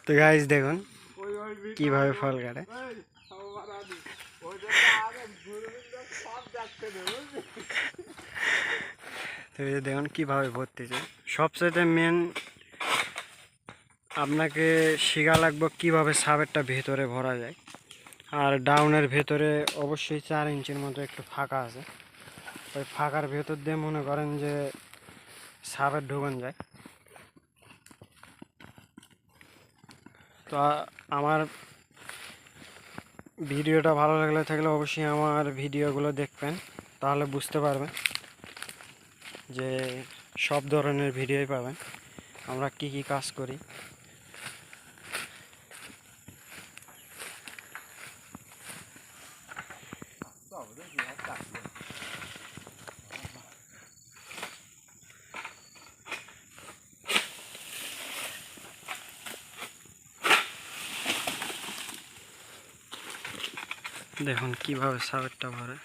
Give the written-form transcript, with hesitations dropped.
তো গাইস দেখুন কিভাবে ফল কাটে। তো এই যে দেখুন কিভাবে ভরতেছে। সবচেয়ে মেন আপনাকে শেখা লাগবে কিভাবে সাবেরটা ভেতরে ভরা যায়। আর ডাউনের ভেতরে অবশ্যই 4 ইঞ্চির মতো একটু ফাঁকা আছে, ওই ফাঁকার ভেতর দিয়ে মনে করেন যে সাবের ঢোকান যায়। তো আমার ভিডিওটা ভালো থাকলে অবশ্যই আমার ভিডিওগুলো দেখবেন, তাহলে বুঝতে পারবেন যে সব ধরনের ভিডিওই পাবেন আমরা কি কি কাজ করি। দেখুন কিভাবে সাবেরটা ভরে।